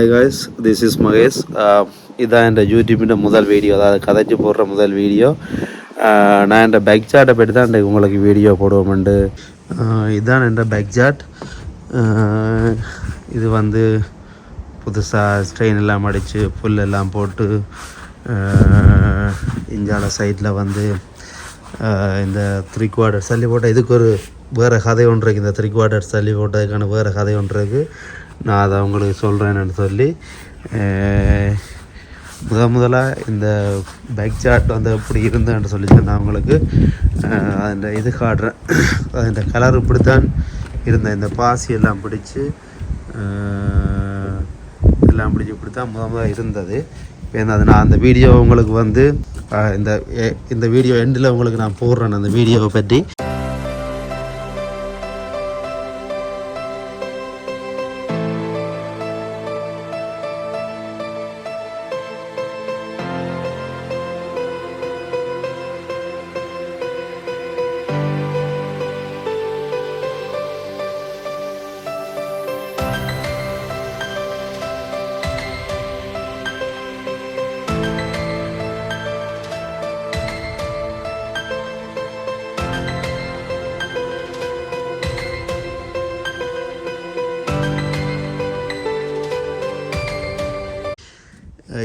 Hi guys, this is Mahesh. இதான் என் யூடியூப்பின் முதல் video, அதாவது கதைச்சு போடுற முதல் வீடியோ. நான் என் பேக் சார்ட்டை பற்றி தான் உங்களுக்கு வீடியோ போடுவோம்ண்டு. இதுதான் என் பேக் சார்ட். இது வந்து புதுசாக ஸ்ட்ரெயின் எல்லாம் அடித்து புல் எல்லாம் போட்டு இஞ்சால சைடில் வந்து இந்த 3/4 சல்லி போட்டால் இதுக்கு ஒரு வேறு கதை ஒன்று இருக்குது. இந்த 3/4 சல்லி போட்டதுக்கான வேறு கதை ஒன்று இருக்குது. நான் அதை உங்களுக்கு சொல்கிறேன்னு சொல்லி முதலாக இந்த பேக் சார்ட் வந்து எப்படி இருந்தேன்னு சொல்லி நான் உங்களுக்கு அந்த இது காட்டுறேன். அந்த கலர் இப்படித்தான் இருந்தேன். இந்த பாசி எல்லாம் பிடிச்சி எல்லாம் பிடிச்சி இப்படி தான் முதலாக இருந்தது. இப்போ அது நான் அந்த வீடியோ உங்களுக்கு வந்து இந்த வீடியோ எண்டில் உங்களுக்கு நான் போடுறேன் அந்த வீடியோவை பற்றி.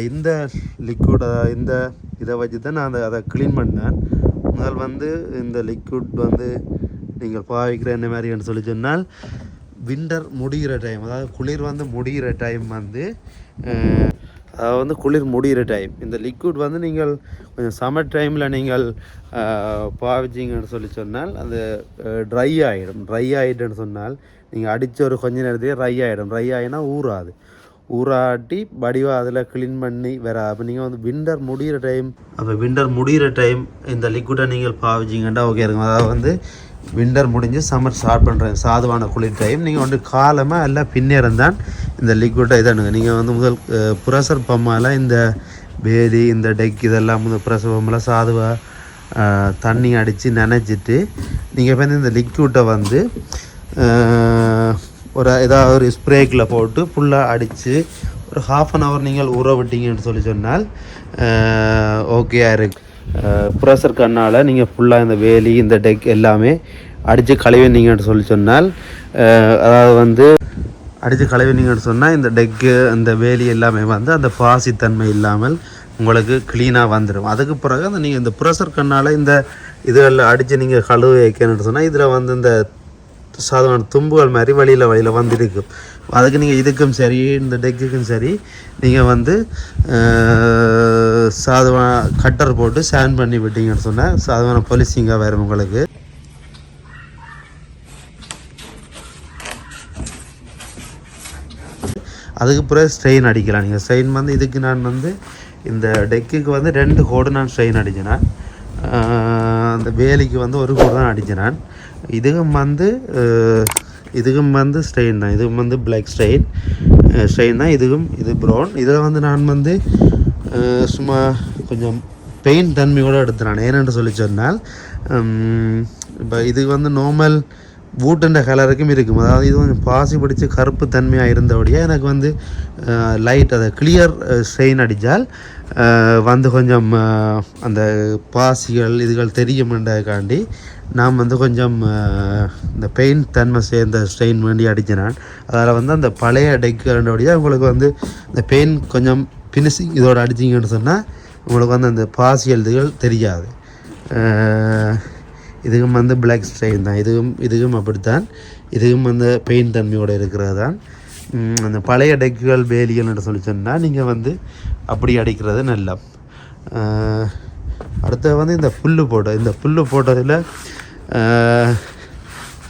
இந்த லிக்விட் இந்த இதை வச்சு தான் நான் அதை க்ளீன் பண்ணேன். முதல் வந்து இந்த லிக்விட் வந்து நீங்கள் பாவிக்கிற என்ன மாதிரின்னு சொல்லி சொன்னால் விண்டர் முடிகிற டைம், அதாவது குளிர் வந்து முடிகிற டைம் வந்து அதாவது வந்து குளிர் முடிகிற டைம் இந்த லிக்விட் வந்து நீங்கள் கொஞ்சம் சம்மர் டைமில் நீங்கள் பாவிச்சிங்கன்னு சொல்லி சொன்னால் அது ட்ரை ஆகிடும்னு சொன்னால் நீங்கள் அடித்த ஒரு கொஞ்ச நேரத்தையே ட்ரை ஆகினா ஊறாட்டி வடிவாக அதில் க்ளீன் பண்ணி வேறு. அப்போ நீங்கள் வந்து விண்டர் முடிகிற டைம் இந்த லிக்விடை நீங்கள் பாவிச்சிங்கன்னா ஓகே இருக்கும். அதாவது வந்து விண்டர் முடிஞ்சு சம்மர் ஸ்டார்ட் பண்ணுறேன் சாதுவான குளிர் டைம் நீங்கள் வந்து காலமாக எல்லாம் பின்னேறம் தான் இந்த லிக்விடை இதானுங்க. நீங்கள் வந்து முதல் ப்ரெஷர் பம்மால் இந்த பேதி இந்த டெக் இதெல்லாம் வந்து ப்ரெஷர் பம்மில் சாதுவாக தண்ணி அடித்து நனைச்சிட்டு நீங்கள் இப்போ இந்த லிக்விட்டை வந்து ஏதாவது ஒரு ஸ்ப்ரேக்கில் போட்டு ஃபுல்லாக அடித்து ஒரு 1/2 hour நீங்கள் ஊற விட்டீங்கன்னு சொல்லி சொன்னால் ஓகேயா இருக்கு. ப்ரெஷர் கண்ணால் நீங்கள் ஃபுல்லாக இந்த வேலி இந்த டெக் எல்லாமே அடித்து கழுவினீங்கன்னு சொல்லி சொன்னால் அதாவது வந்து அடித்து கழுவினீங்கன்னு சொன்னால் இந்த டெக்கு அந்த வேலி எல்லாமே வந்து அந்த பாசித்தன்மை இல்லாமல் உங்களுக்கு க்ளீனாக வந்துடும். அதுக்கு பிறகு அந்த நீங்கள் இந்த ப்ரெஷர் கண்ணால் இந்த இதுகளில் அடித்து நீங்கள் கழுவி வைக்கணும்னு சொன்னால் இதில் வந்து இந்த சாதாரண தும்புகள் மாதிரி வழியில் வந்துருக்கு. அதுக்கு நீங்கள் இதுக்கும் சரி இந்த டெக்குக்கும் சரி நீங்கள் வந்து சாதாரண கட்டர் போட்டு ஸ்டாண்ட் பண்ணி விட்டீங்கன்னு சொன்னால் சாதாரண பாலிஷிங்காக வரும் உங்களுக்கு. அதுக்கு பிறகு ஸ்ட்ரெயின் அடிக்கலாம். நீங்கள் ஸ்ட்ரெயின் வந்து இதுக்கு நான் வந்து இந்த டெக்குக்கு வந்து 2 கோடு நான் ஸ்ட்ரெயின் அடித்தேன். அந்த வேலிக்கு வந்து 1 கோடு தான் அடித்தேன் நான். இதுக்கும் வந்து ஸ்ட்ரெயின் தான். இதுவும் வந்து பிளாக் ஸ்ட்ரெயின் தான். இது ப்ரௌன். இதில் வந்து நான் வந்து சும்மா கொஞ்சம் பெயிண்ட் தன்மையோடு எடுத்துனான். ஏன்னு சொல்லி சொன்னால் இப்போ இது வந்து நார்மல் வூட்டுன்ற கலருக்கும் இருக்கும். அதாவது இது கொஞ்சம் பாசி பிடிச்சி கருப்பு தன்மையாக இருந்தபடியாக எனக்கு வந்து லைட் அதை கிளியர் ஸ்ட்ரெயின் அடித்தால் வந்து கொஞ்சம் அந்த பாசிகள் இதுகள் தெரியுமென்றதுக்காண்டி நான் வந்து கொஞ்சம் இந்த பெயிண்ட் தன்மை சேர்ந்த ஸ்ட்ரெயின் வேண்டி அடித்தேன். அதில் வந்து அந்த பழைய டெக்குடைய உங்களுக்கு வந்து இந்த பெயிண்ட் கொஞ்சம் ஃபினிஷிங் இதோடு அடிச்சிங்கன்னு சொன்னால் உங்களுக்கு வந்து அந்த பாசியல் இதுகள் தெரியாது. இதுவும் வந்து பிளாக் ஸ்ட்ரெயின் தான். இதுவும் அப்படித்தான். இதுவும் வந்து பெயிண்ட் தன்மையோடு இருக்கிறது தான். அந்த பழைய டெக்குகள் வேலிகள்னு சொல்லி சொன்னால் நீங்கள் வந்து அப்படி அடிக்கிறது நல்லா. அடுத்து வந்து இந்த புல்லு போட்டதில்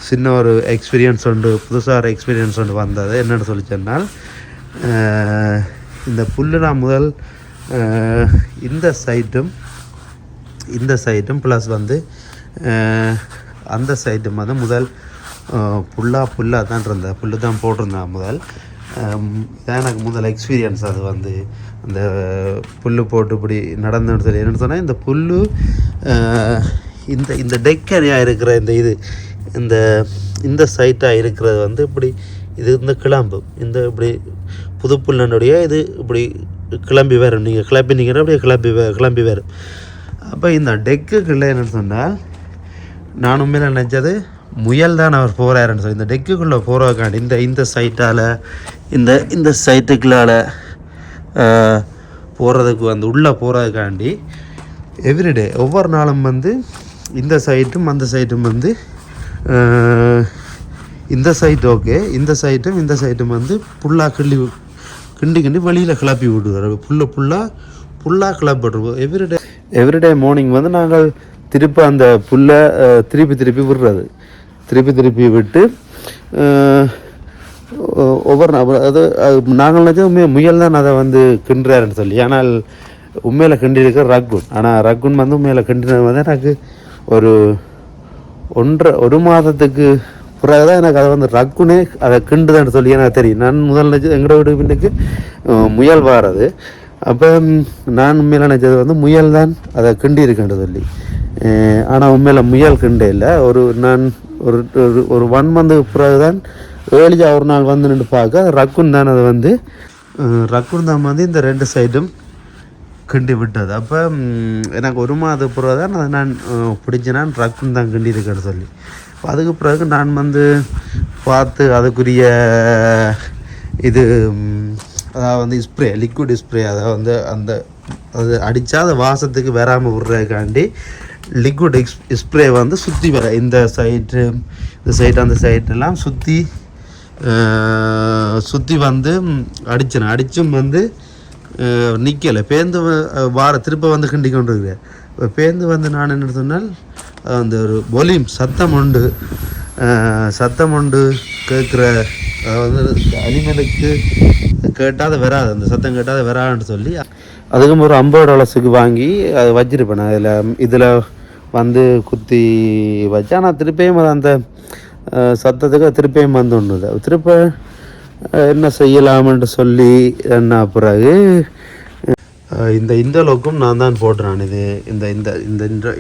சின்ன ஒரு எக்ஸ்பீரியன்ஸ் புதுசாக ஒரு எக்ஸ்பீரியன்ஸ் வந்தது. என்னென்னு சொல்லி சொன்னால் இந்த புல்லு நான் முதல் இந்த சைட்டும் ப்ளஸ் வந்து அந்த சைட்டும் வந்து முதல் புல்லாக தான் இருந்தேன். புல்லு தான் போட்டிருந்தேன் முதல். இதான் எனக்கு முதல் எக்ஸ்பீரியன்ஸ். அது வந்து அந்த புல்லு போட்டு இப்படி நடந்துன்னு சொல்லி என்னென்னு சொன்னால் இந்த புல்லு இந்த டெக்கனியாக இருக்கிற இந்த சைட்டாக இருக்கிறது வந்து இப்படி இது இந்த கிளம்பு இந்த இப்படி புதுப்புள்ளனுடைய இது இப்படி கிளம்பி வரும். நீங்கள் கிளம்பினீங்கன்னா அப்படியே கிளம்பி வரும். அப்போ இந்த டெக்குக்குள்ளே என்னென்னு சொன்னால் நான் உண்மையில் நினச்சது முயல் தான் அவர் போகிறாருன்னு சொல்லி இந்த டெக்குக்குள்ளே போகிறதுக்காண்டி இந்த சைட்டால் இந்த சைட்டுக்குள்ளால் போகிறதுக்கு வந்து உள்ளே போகிறதுக்காண்டி எவ்ரிடே ஒவ்வொரு நாளும் வந்து இந்த சைட்டும் அந்த சைட்டும் வந்து இந்த சைட் ஓகே, இந்த சைட்டும் வந்து புல்லாக கிண்டி வெளியில் கிளப்பி விடுவார். புல்லாக கிளப்பி விட்டுருவோம். எவ்ரிடே மார்னிங் வந்து நாங்கள் திருப்பி அந்த புல்லை திருப்பி விடுறது. திருப்பி விட்டு ஒவ்வொரு அது நாங்கள் நினச்சா முயல் தான் அதை வந்து கிண்டுறாருன்னு சொல்லி. ஆனால் உண்மையில் கிண்டி இருக்கிற ரக்குன். ஆனால் ரக்குன் வந்து உண்மையில் கிண்டினது வந்து எனக்கு ஒரு மாதத்துக்கு பிறகுதான் எனக்கு அதை வந்து ரக்குனே அதை கிண்டுதான்னு சொல்லி எனக்கு தெரியும். நான் முதல்ல எங்களோட வீடு பின்னுக்கு முயல் வாரது. அப்போ நான் உண்மையில் நினச்சது வந்து முயல் தான் அதை கிண்டி இருக்குன்னு சொல்லி. ஆனால் உண்மையில் முயல் கிண்டே இல்லை. நான் ஒரு 1 மந்த்துக்கு பிறகு தான் ஏர்லியாக ஒரு நாள் வந்து நின்று பார்க்க ரக்குன் தான் அதை வந்து ரக்குன் தான் வந்து இந்த 2 சைடும் கிண்டி விட்டது. அப்போ எனக்கு 1 மாதத்துக்கு பிறகு தான் அதை நான் பிடிச்சினான் ரக்குன் தான் கிண்டி இருக்குன்னு சொல்லி. அதுக்கு பிறகு நான் வந்து பார்த்து அதுக்குரிய இது அதாவது வந்து ஸ்ப்ரே லிக்விட் ஸ்ப்ரே அதாவது வந்து அது அடித்தா அந்த வாசத்துக்கு வராமல் விடுறதுக்காண்டி லிக்விட் ஸ்ப்ரே வந்து சுற்றி வர இந்த சைடு அந்த சைடெல்லாம் சுற்றி வந்து அடிச்சும் வந்து நிற்கலை. பேருந்து திருப்ப வந்து கிண்டி கொண்டு இருக்கிறேன். இப்போ பேருந்து வந்து நான் என்ன சொன்னால் அந்த ஒரு வால்யூம் சத்தம் உண்டு கேட்குற வந்து அனிமலுக்கு கேட்டால் அது வராது, அந்த சத்தம் கேட்டால் அது வராதுன்னு சொல்லி அதுக்கும் ஒரு $50 வாங்கி அதை வச்சிருப்பேன். இதில் வந்து குத்தி வச்சு. ஆனால் திருப்பியும் அந்த சத்தத்துக்கு திருப்பியும் வந்து ஒன்றுது. திருப்ப என்ன செய்யலாம்னு சொல்லி என்ன பிறகு இந்த இன்டர்லாக்கும் நான் தான் போடுறேன். இது இந்த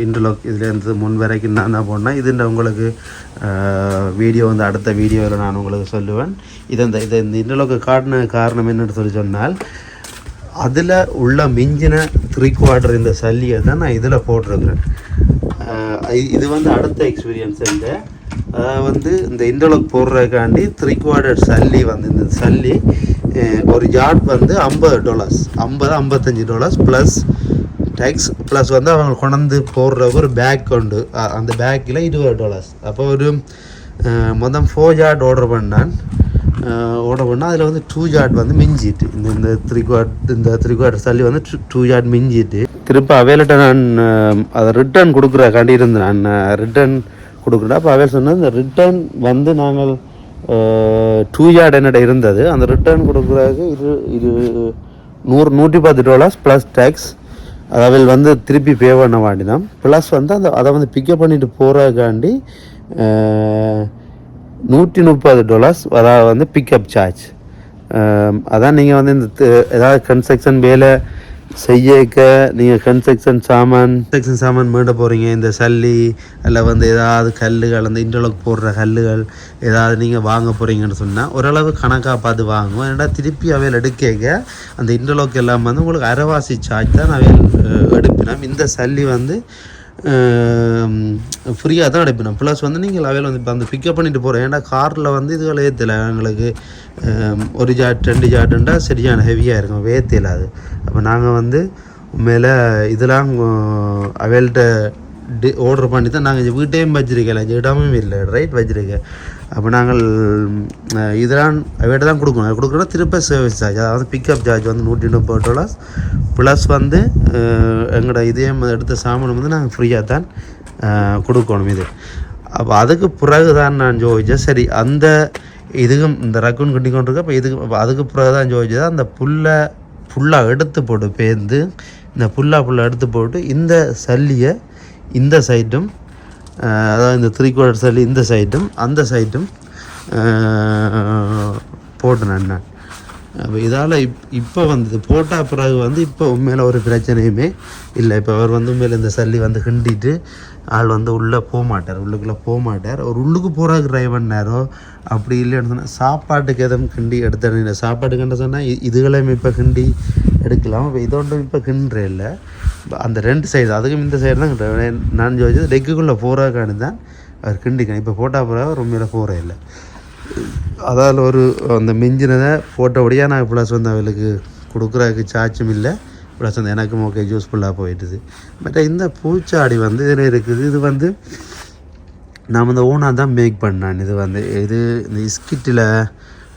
இன்டர்லாக் இதுலேருந்து முன் வரைக்கும் நான் தான் போடுறேன். இது உங்களுக்கு வீடியோ வந்து அடுத்த வீடியோவில் நான் உங்களுக்கு சொல்லுவேன். இந்த இன்டர்லாக்கு காட்டின காரணம் என்னென்னு சொன்னால் அதில் உள்ள மிஞ்சின 3/4 இந்த சல்லியை தான் நான் இதில் போட்டிருக்கிறேன். இது வந்து அடுத்த எக்ஸ்பீரியன்ஸ் இல்லை. வந்து இந்த இன்டர்லாக் போடுறதுக்காண்டி 3/4 சல்லி வந்து இந்த சல்லி ஒரு ஜாட் வந்து $55 ப்ளஸ் டேக்ஸ் ப்ளஸ் வந்து அவங்க கொண்டு போடுற ஒரு பேக் உண்டு. அந்த பேக்கில் $20. அப்போ ஒரு மொத்தம் 4 ஜாட் ஆர்டர் பண்ணால் அதில் வந்து 2 ஜாட் வந்து மிஞ்சிட்டு இந்த 3/4 சல்லி வந்து 2 ஜாட் மிஞ்சிட்டு திரும்ப அவையில்ட்ட நான் அதை ரிட்டர்ன் கொடுக்குறக்காண்டி இருந்தேன். நான் ரிட்டர்ன் கொடுக்குறேன். அப்போ அவையில் சொன்னது இந்த ரிட்டர்ன் வந்து நாங்கள் 2 ஜாட் என்னோட இருந்தது. அந்த ரிட்டர்ன் கொடுக்குறதுக்கு இது $110 ப்ளஸ் டேக்ஸ் அதாவது வந்து திருப்பி பே பண்ண வேண்டிதான். ப்ளஸ் வந்து அதை வந்து பிக்கப் பண்ணிட்டு போகிறதுக்காண்டி $130 அதாவது வந்து பிக்கப் சார்ஜ். அதான் நீங்கள் வந்து இந்த ஏதாவது கன்ஸ்ட்ரக்ஷன் வேலை செய்யக்க நீங்கள் கன்ஸ்ட்ரக்ஷன் சாமான் மீண்ட போகிறீங்க, இந்த சல்லி அதில் வந்து ஏதாவது கல்லுகள் அந்த இன்டர்லாக் போடுற கல்லுகள் ஏதாவது நீங்கள் வாங்க போகிறீங்கன்னு சொன்னால் ஓரளவு கணக்காக பார்த்து வாங்குவோம். ஏன்னா திருப்பி அவையில் எடுக்க அந்த இன்டர்லாக் எல்லாம் வந்து உங்களுக்கு அரைவாசி சார்ஜ் தான் அவையில் எடுப்பினோம். இந்த சல்லி வந்து ஃப்ரீயாக தான் எடுப்பினோம். ப்ளஸ் வந்து நீங்கள் அவையில் வந்து இப்போ அந்த பிக்கப் பண்ணிட்டு போகிறோம். ஏன்னா காரில் வந்து இதுகளை ஏற்றலை எங்களுக்கு 1 ஜாட் 2 ஜாட்டுண்டா சரியான ஹெவியாக இருக்கும், ஏற்றல அது. அப்போ நாங்கள் வந்து உண்மையில் இதெல்லாம் அவையில்கிட்ட ஆர்டர் பண்ணி தான் நாங்கள் வீட்டையும் வச்சுருக்கல, இடமும் இல்லை ரைட் வச்சுருக்கேன். அப்போ நாங்கள் இதெல்லாம் அவையிட்ட தான் கொடுக்கணும் திருப்ப சர்வீஸ் சார்ஜ் அதாவது பிக்கப் சார்ஜ் வந்து $130 ப்ளஸ் வந்து எங்களோட இதயம் எடுத்த சாமான் வந்து நாங்கள் ஃப்ரீயாக தான் கொடுக்கணும் இது. அப்போ அதுக்கு பிறகு தான் நான் ஜோதிச்சேன். சரி அந்த இதுக்கும் இந்த ரக்குன் கிண்டி கொண்டு இருக்க. இப்போ அதுக்கு பிறகு தான் ஜோதிச்சது அந்த புல்லாக எடுத்து போட்டு பேர்ந்து இந்த புல்லாக எடுத்து போட்டு இந்த சல்லியை இந்த சைட்டும் அதாவது இந்த 3/4 சல்லி இந்த சைட்டும் அந்த சைட்டும் போட்டேன். நான் அப்போ இதால் இப்போ வந்து போட்டால் பிறகு வந்து இப்போ உண்மையில் ஒரு பிரச்சனையுமே இல்லை. இப்போ அவர் வந்து உண்மையில் இந்த சல்லி வந்து கிண்டிட்டு ஆள் வந்து உள்ளே போக மாட்டார், உள்ளுக்குள்ளே போக மாட்டார். அவர் உள்ளுக்கு போகிறாக்கு ட்ரை பண்ணாரோ அப்படி இல்லைன்னு சொன்னால் சாப்பாட்டுக்கு எதுவும் கிண்டி எடுத்துட சாப்பாட்டுக்குன்னு சொன்னால் இதுகளையும் இப்போ கிண்டி எடுக்கலாம். இப்போ இதோண்டும் இப்போ கிண்டுற இல்லை. அந்த 2 சைடு அதுக்கும் இந்த சைடு தான் நான் யோசிச்சது டெக்குக்குள்ளே போகிறாக்கானு தான் அவர் கிண்டிக்கணும். இப்போ போட்டால் பிறகு உண்மையில் போகிற இல்லை. அதால் ஒரு அந்த மிஞ்சினதை போட்டபடியாக நான் ப்ளஸ் வந்து அவளுக்கு கொடுக்குறதுக்கு சார்ஜும் இல்லை, ப்ளஸ் வந்து எனக்கும் ஓகே யூஸ்ஃபுல்லாக போயிட்டுது. பட் இந்த பூச்சாடி வந்து இதில் இருக்குது. இது வந்து நான் வந்து ஓனாக தான் மேக் பண்ணேன். இது வந்து இது இந்த இஸ்கிட்டில்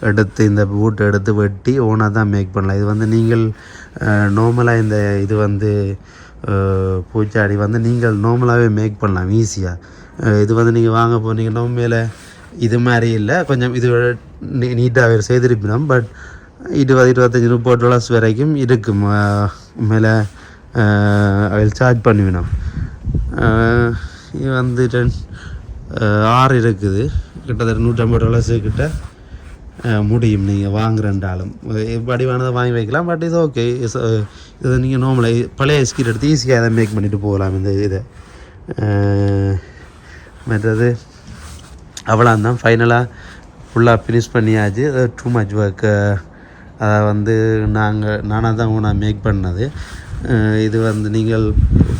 எடுத்து இந்த பூட்டை எடுத்து வெட்டி ஓனாக தான் மேக் பண்ணலாம். இது வந்து நீங்கள் நார்மலாக இந்த இது வந்து பூச்சாடி வந்து நீங்கள் நார்மலாகவே மேக் பண்ணலாம் ஈஸியாக. இது வந்து நீங்கள் வாங்க போனீங்கன்னா உண்மையில் இது மாதிரி இல்லை, கொஞ்சம் இது நீட்டாக செய்திருப்பினோம். பட் $20-25 வரைக்கும் இருக்கும் மேலே அதில் சார்ஜ் பண்ணிவினோம். இது வந்து 6 இருக்குது, கிட்டத்தட்ட $150 கிட்ட முடியும் நீங்கள் வாங்குறண்டாலும். வடிவானதை வாங்கி வைக்கலாம். பட் இது ஓகே, இது நீங்கள் நார்மலாக பழைய ஸ்கீட் எடுத்து ஈஸியாக அதை மேக் பண்ணிவிட்டு போகலாம். இந்த இதை மற்றது அவ்வளோந்தான். ஃபைனலாக ஃபுல்லாக ஃபினிஷ் பண்ணியாச்சு. Too much work. அதை வந்து நானாக தான் நான் மேக் பண்ணது. இது வந்து நீங்கள்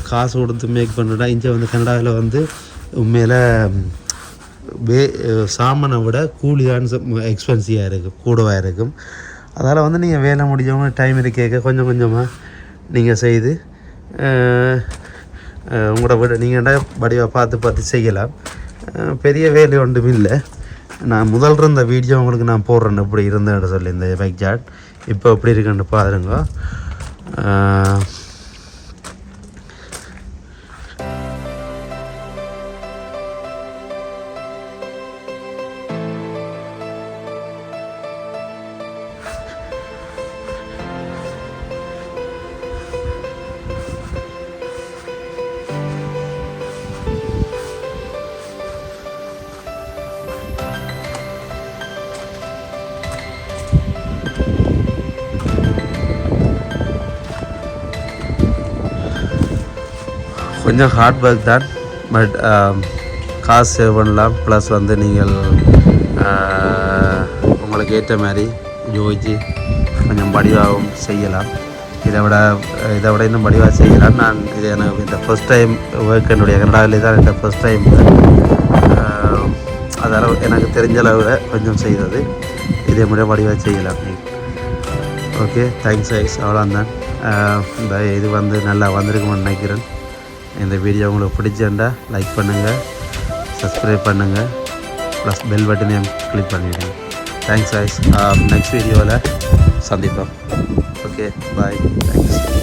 காசு கொடுத்து மேக் பண்ணுறா. இங்கே வந்து கனடாவில் வந்து உண்மையில் சாமானை விட கூலி தான் எக்ஸ்பென்சிவாக இருக்குது, கூடவாக இருக்கும். அதால் வந்து நீங்கள் வேலை முடிஞ்சவங்க டைம் இருக்கேக்க கொஞ்சம் கொஞ்சமாக நீங்கள் செய்து உங்களோட வீடு நீங்கள் வடிவாக பார்த்து செய்யலாம். பெரிய வேலை ஒன்றும் இல்லை. நான் முதல் இருந்த வீடியோ உங்களுக்கு நான் போடுறேன் எப்படி இருந்தேன்னு சொல்லி இந்த பைக் சாட் இப்போ எப்படி இருக்குன்னு பாருங்க. கொஞ்சம் ஹார்ட் ஒர்க் தான், பட் காசு சேவ் பண்ணலாம். ப்ளஸ் வந்து நீங்கள் உங்களுக்கு ஏற்ற மாதிரி யோசிச்சு கொஞ்சம் வடிவாகவும் செய்யலாம். இதை விட இன்னும் வடிவாக செய்யலாம். நான் இது எனக்கு இந்த ஃபஸ்ட் டைம் ஒர்க் என்னுடைய கனடாவிலே தான் இந்த ஃபஸ்ட் டைம். அதனால் எனக்கு தெரிஞ்ச அளவில் கொஞ்சம் செய்தது இதே மாதிரி வடிவாக செய்யலாம். ஓகே, தேங்க்ஸ் ஐஸ். அவ்வளோந்தான். இந்த இது வந்து நல்லா வந்திருக்குன்னு நினைக்கிறேன். இந்த வீடியோ உங்களுக்கு பிடிச்சிருந்தா லைக் பண்ணுங்கள், சப்ஸ்கிரைப் பண்ணுங்கள், ப்ளஸ் பெல் பட்டனையும் கிளிக் பண்ணிவிடுங்க. Thanks guys. நெக்ஸ்ட் வீடியோவில் சந்திப்போம். Okay, bye. தேங்க்ஸ்.